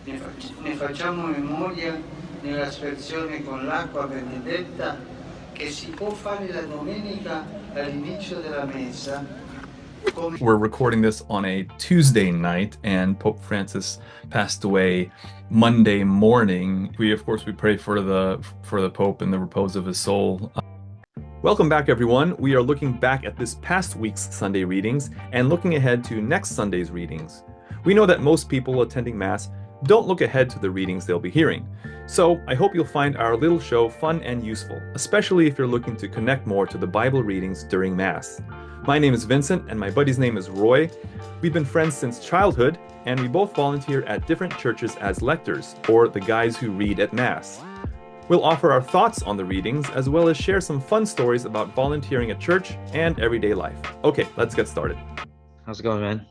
Ne facciamo memoria nell'aspersione con l'acqua benedetta che si può fare la domenica all'inizio della messa. We're recording this on a Tuesday night, and Pope Francis passed away Monday morning. Of course, we pray for the Pope and the repose of his soul. Welcome back, everyone. We are looking back at this past week's Sunday readings and looking ahead to next Sunday's readings. We know that most people attending Mass don't look ahead to the readings they'll be hearing. So I hope you'll find our little show fun and useful, especially if you're looking to connect more to the Bible readings during Mass. My name is Vincent, and my buddy's name is Roy. We've been friends since childhood, and we both volunteer at different churches as lectors, or the guys who read at Mass. We'll offer our thoughts on the readings, as well as share some fun stories about volunteering at church and everyday life. Okay, let's get started. How's it going, man?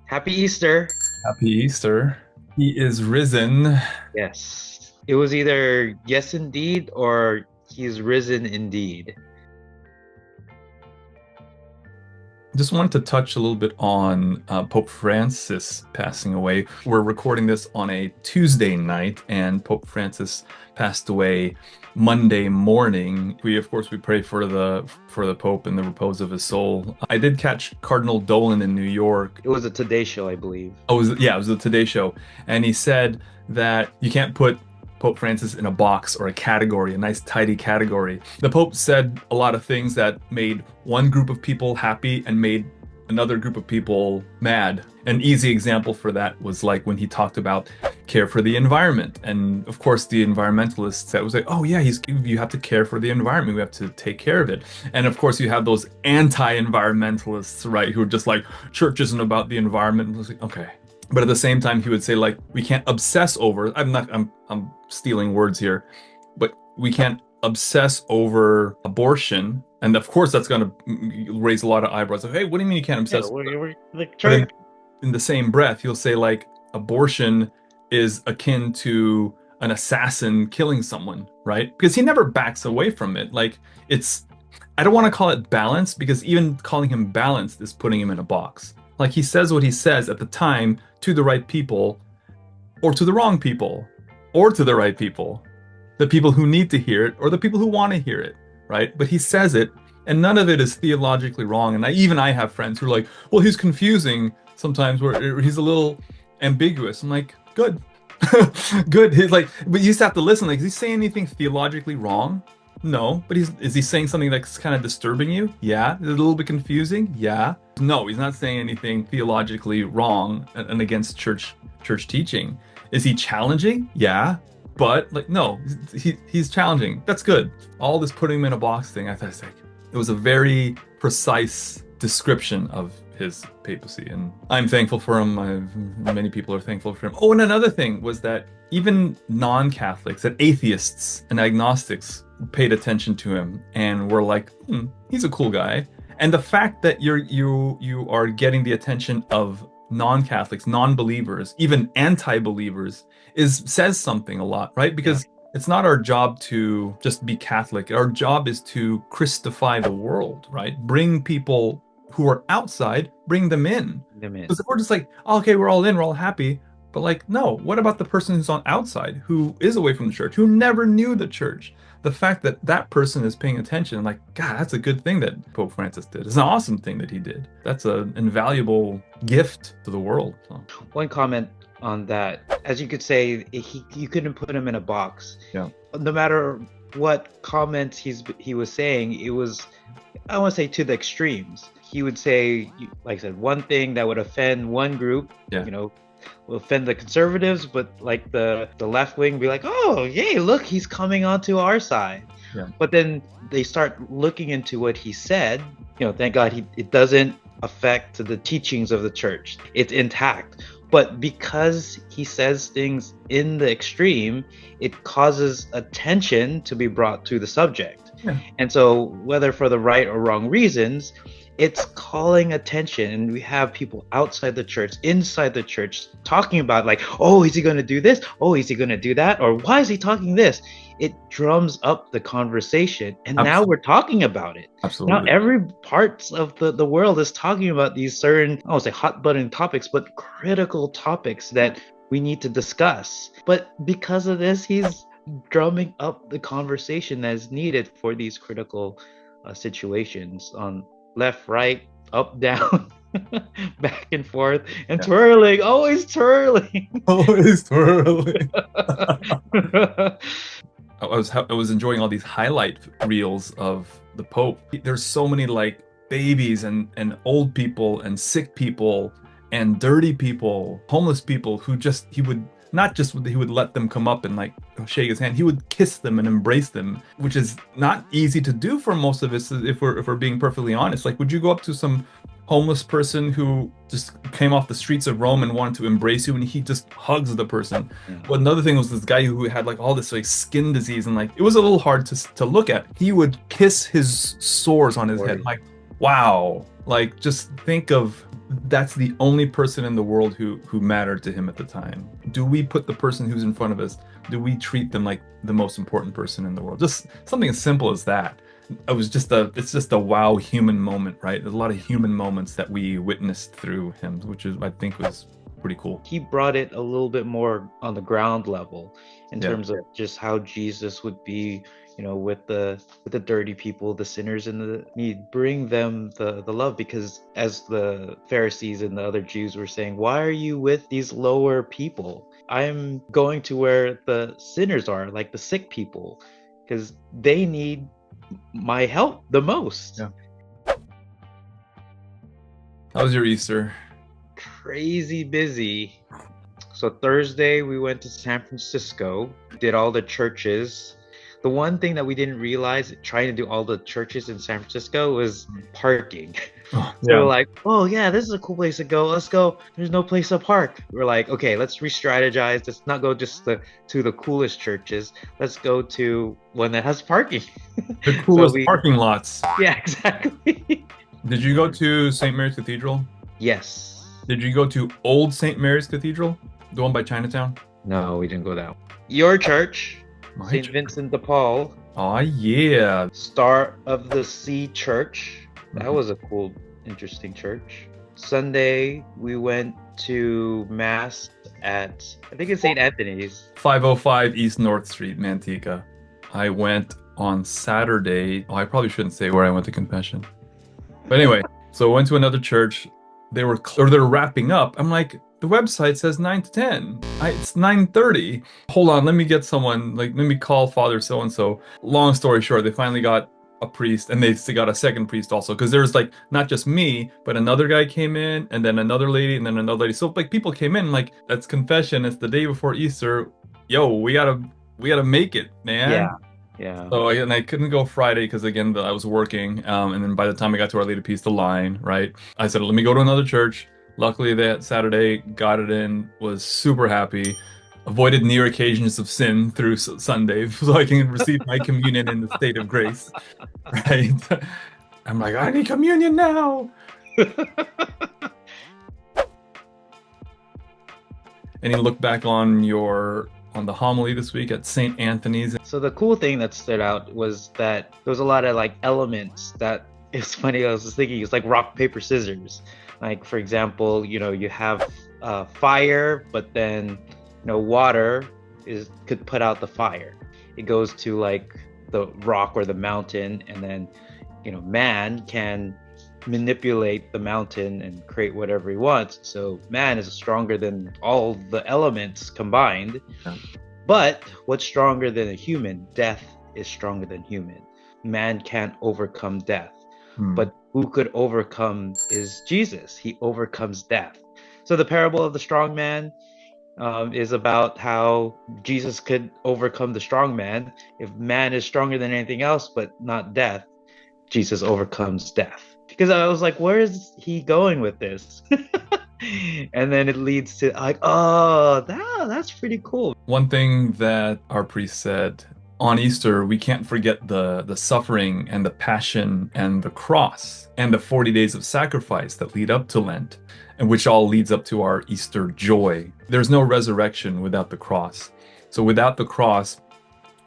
Happy Easter. Happy Easter. He is risen. Yes. It was either yes indeed or he's risen indeed. Just wanted to touch a little bit on Pope Francis passing away. We're recording this on a Tuesday night, and Pope Francis passed away Monday morning. We pray for the Pope and the repose of his soul. I did catch Cardinal Dolan in New York. It was a Today Show, I believe. It was the Today Show, and he said that you can't put Pope Francis in a box or a category, a nice tidy category. The Pope said a lot of things that made one group of people happy and made another group of people mad. An easy example for that was like when he talked about care for the environment. And of course the environmentalists, that was like, oh yeah, you have to care for the environment. We have to take care of it. And of course you have those anti-environmentalists, right, who are just like, church isn't about the environment. And I was like, okay. But at the same time, he would say, like, we can't obsess over, I'm stealing words here, but we can't obsess over abortion. And of course, that's going to raise a lot of eyebrows. Like, hey, what do you mean you can't obsess? Yeah, in the same breath, he'll say, like, abortion is akin to an assassin killing someone, right? Because he never backs away from it. Like, I don't want to call it balance, because even calling him balanced is putting him in a box. Like, he says what he says at the time to the right people, or to the wrong people, or to the right people, the people who need to hear it, or the people who want to hear it, right? But he says it, and none of it is theologically wrong. And I have friends who are like, well, he's confusing sometimes, where he's a little ambiguous. I'm like, good. Good. He's like, but you just have to listen. Like, is he saying anything theologically wrong? No. But is he saying something that's kind of disturbing you? Yeah. Is it a little bit confusing? Yeah. No, he's not saying anything theologically wrong and against church teaching. Is he challenging? Yeah. But like, no, he's challenging. That's good. All this putting him in a box thing, I thought it was a very precise description of his papacy, and I'm thankful for him. Many people are thankful for him. Oh, and another thing was that even non-Catholics, that atheists and agnostics paid attention to him and were like, he's a cool guy. And the fact that you are getting the attention of non-Catholics, non-believers, even anti-believers, says something a lot, right? Because it's not our job to just be Catholic. Our job is to Christify the world, right? Bring people who are outside, bring them in. Because if we're just like, oh, okay, we're all in, we're all happy. But like, no, what about the person who's on outside, who is away from the church, who never knew the church? The fact that that person is paying attention, I'm like, God, that's a good thing that Pope Francis did. It's an awesome thing that he did. That's an invaluable gift to the world. So. One comment on that, as you could say, you couldn't put him in a box. Yeah. No matter what comments he was saying, it was, I want to say, to the extremes. He would say, like I said, one thing that would offend one group, will offend the conservatives, but like the left wing be like, oh, yay, look, he's coming onto our side. Yeah. But then they start looking into what he said. Thank God it doesn't affect the teachings of the church. It's intact. But because he says things in the extreme, it causes attention to be brought to the subject. Yeah. And so whether for the right or wrong reasons, it's calling attention. And we have people outside the church, inside the church, talking about like, oh, is he going to do this? Oh, is he going to do that? Or why is he talking this? It drums up the conversation. And now we're talking about it. Absolutely. Now every part of the world is talking about these certain, I won't say hot button topics, but critical topics that we need to discuss. But because of this, he's drumming up the conversation that is needed for these critical situations on left, right, up, down, back and forth, and twirling, always twirling. Always twirling. I was enjoying all these highlight reels of the Pope. There's so many like babies and old people and sick people and dirty people, homeless people who he would let them come up and like shake his hand. He would kiss them and embrace them, which is not easy to do for most of us if we're being perfectly honest. Like, would you go up to some homeless person who just came off the streets of Rome and wanted to embrace you, and he just hugs the person? Well, another thing was this guy who had like all this like skin disease, and like it was a little hard to look at. He would kiss his sores on his head. Like, wow. Like, just think of, that's the only person in the world who mattered to him at the time. Do we put the person who's in front of us, do we treat them like the most important person in the world? Just something as simple as that. It's just a wow human moment, right? There's a lot of human moments that we witnessed through him, which I think was pretty cool. He brought it a little bit more on the ground level in terms of just how Jesus would be, with the dirty people, the sinners, and he'd bring them the love, because as the Pharisees and the other Jews were saying, why are you with these lower people? I'm going to where the sinners are, like the sick people, because they need my help the most. How was your Easter? Crazy busy. So Thursday we went to San Francisco, did all the churches. The one thing that we didn't realize trying to do all the churches in San Francisco was parking. So we're like, oh yeah, this is a cool place to go. Let's go. There's no place to park. We're like, okay, let's re-strategize. Let's not go just to the coolest churches. Let's go to one that has parking. The coolest parking lots. Yeah, exactly. Did you go to St. Mary's Cathedral? Yes. Did you go to Old St. Mary's Cathedral? The one by Chinatown? No, we didn't go that one. Your church, St. Vincent de Paul. Oh, yeah. Star of the Sea Church. That was a cool, interesting church. Sunday, we went to Mass at, I think it's St. Anthony's. 505 East North Street, Manteca. I went on Saturday. Oh, I probably shouldn't say where I went to confession. But anyway, so I went to another church. They're wrapping up. I'm like, the website says 9 to 10. It's 9:30. Hold on, let me get someone, let me call Father so-and-so. Long story short, they finally got a priest, and they got a second priest also, because there's like not just me, but another guy came in, and then another lady, and then another lady. So like people came in, like, that's confession. It's the day before Easter. Yo, we gotta make it, man. Yeah. So I couldn't go Friday because again I was working, and then by the time I got to Our Lady of Peace, the line, right? I said, let me go to another church. Luckily that Saturday got it in, was super happy, avoided near occasions of sin through Sunday, so I can receive my communion in the state of grace, right? I'm like, I need communion now. Any look back on the homily this week at St. Anthony's? So the cool thing that stood out was that there was a lot of like elements that, it's funny, I was just thinking, it's like rock, paper, scissors. Like, for example, you have fire, but then, water could put out the fire. It goes to like the rock or the mountain, and then, man can manipulate the mountain and create whatever he wants. So man is stronger than all the elements combined. Yeah. But what's stronger than a human? Death is stronger than human. Man can't overcome death. But who could overcome is Jesus. He overcomes death. So the parable of the strong man is about how Jesus could overcome the strong man. If man is stronger than anything else but not death, Jesus overcomes death. Because I was like, where is he going with this? And then it leads to like, oh, that's pretty cool. One thing that our priest said, on Easter, we can't forget the suffering and the passion and the cross and the 40 days of sacrifice that lead up to Lent, and which all leads up to our Easter joy. There's no resurrection without the cross. So without the cross,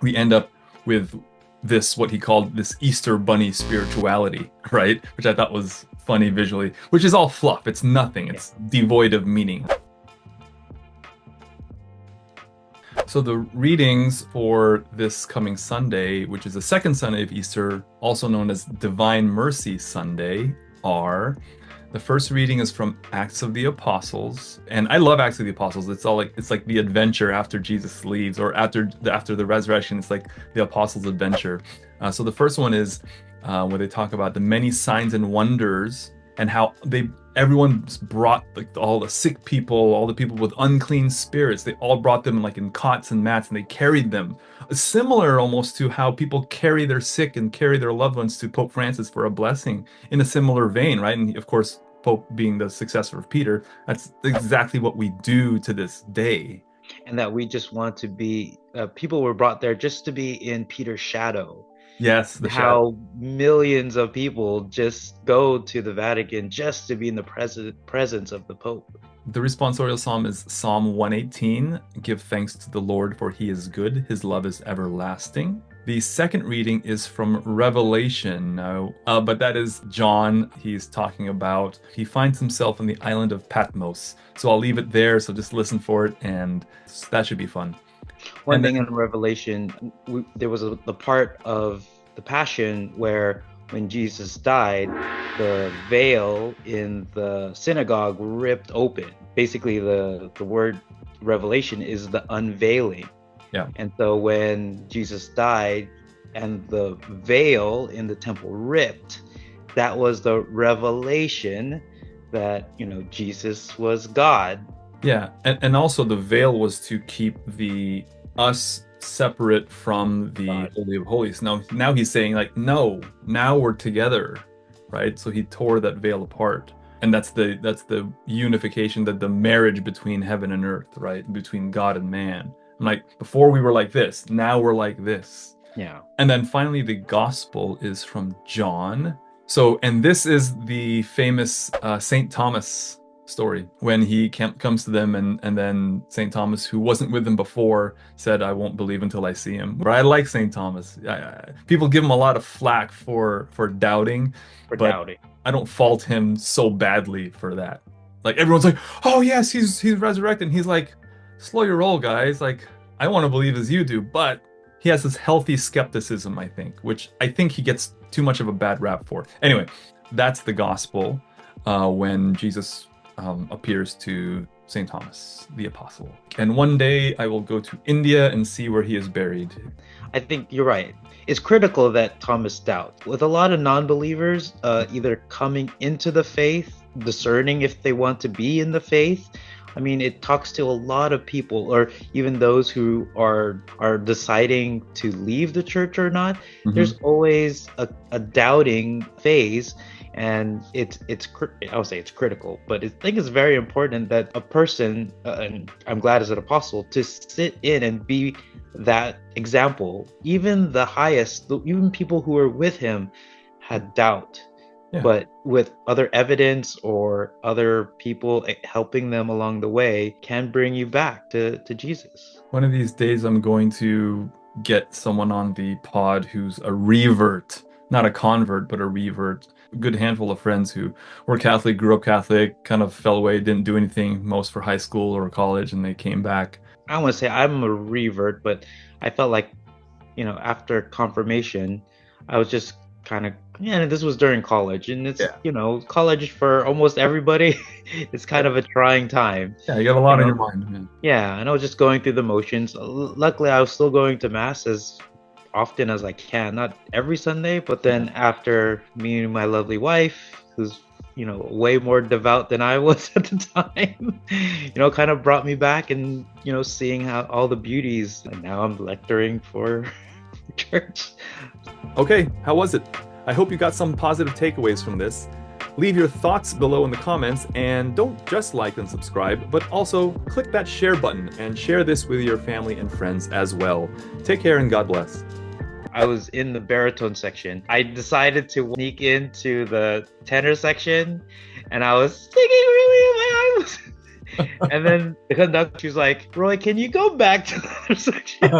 we end up with this, what he called this Easter bunny spirituality, right? Which I thought was funny visually, which is all fluff. It's nothing. It's devoid of meaning. So the readings for this coming Sunday, which is the second Sunday of Easter, also known as Divine Mercy Sunday, are the first reading is from Acts of the Apostles, and I love Acts of the Apostles. It's like the adventure after Jesus leaves, or after the resurrection. It's like the Apostles' adventure. So the first one is where they talk about the many signs and wonders and how everyone brought like all the sick people, all the people with unclean spirits. They all brought them like in cots and mats, and they carried them. Similar almost to how people carry their sick and carry their loved ones to Pope Francis for a blessing, in a similar vein, right? And of course, Pope being the successor of Peter, that's exactly what we do to this day. And that we just want to be, people were brought there just to be in Peter's shadow. Yes, the how millions of people just go to the Vatican just to be in the presence of the Pope. The responsorial psalm is Psalm 118. Give thanks to the Lord, for he is good. His love is everlasting. The second reading is from Revelation, but that is John. He's talking about, he finds himself on the island of Patmos. So I'll leave it there, so just listen for it, and that should be fun. One thing in Revelation, there was the part of the Passion where when Jesus died, the veil in the synagogue ripped open. Basically, the word revelation is the unveiling. Yeah. And so when Jesus died and the veil in the temple ripped, that was the revelation that, Jesus was God. Yeah, and also the veil was to keep us separate from the God. Holy of Holies. Now he's saying like, no, now we're together, right? So he tore that veil apart, and that's the unification, that the marriage between heaven and earth, right? Between God and man. I'm like, before we were like this, now we're like this. Yeah. And then finally, the gospel is from John. So, and this is the famous St. Thomas story, when he comes to them, and then St. Thomas, who wasn't with him before, said, I won't believe until I see him. But I like St. Thomas. People give him a lot of flack for doubting. I don't fault him so badly for that. Like, everyone's like, oh yes, he's resurrected. And he's like, slow your roll, guys. Like, I want to believe as you do, but he has this healthy skepticism, I think, which I think he gets too much of a bad rap for. Anyway, that's the gospel when Jesus appears to St. Thomas, the apostle. And one day I will go to India and see where he is buried. I think you're right. It's critical that Thomas doubts. With a lot of non-believers, either coming into the faith, discerning if they want to be in the faith. I mean, it talks to a lot of people, or even those who are deciding to leave the church or not. Mm-hmm. There's always a doubting phase. And I would say it's critical, but I think it's very important that a person, and I'm glad as an apostle, to sit in and be that example. Even the highest, even people who were with him had doubt, but with other evidence or other people helping them along the way can bring you back to Jesus. One of these days I'm going to get someone on the pod who's a revert, not a convert, but a revert. A good handful of friends who were Catholic, grew up Catholic, kind of fell away, didn't do anything, most for high school or college, and they came back. I want to say I'm a revert, but I felt like, after confirmation, I was just kind of, this was during college, and it's, college for almost everybody, it's kind of a trying time. Yeah, you got a lot on your mind. Man. Yeah, and I was just going through the motions. Luckily, I was still going to Mass as often as I can, not every Sunday, but then after meeting my lovely wife, who's way more devout than I was at the time, kind of brought me back, and seeing how all the beauties, and now I'm lecturing for church. Okay, how was it? I hope you got some positive takeaways from this. Leave your thoughts below in the comments, and don't just like and subscribe, but also click that share button and share this with your family and friends as well. Take care and God bless. I was in the baritone section. I decided to sneak into the tenor section, and I was singing really loud. And then the conductor was like, Roy, can you go back to the other section?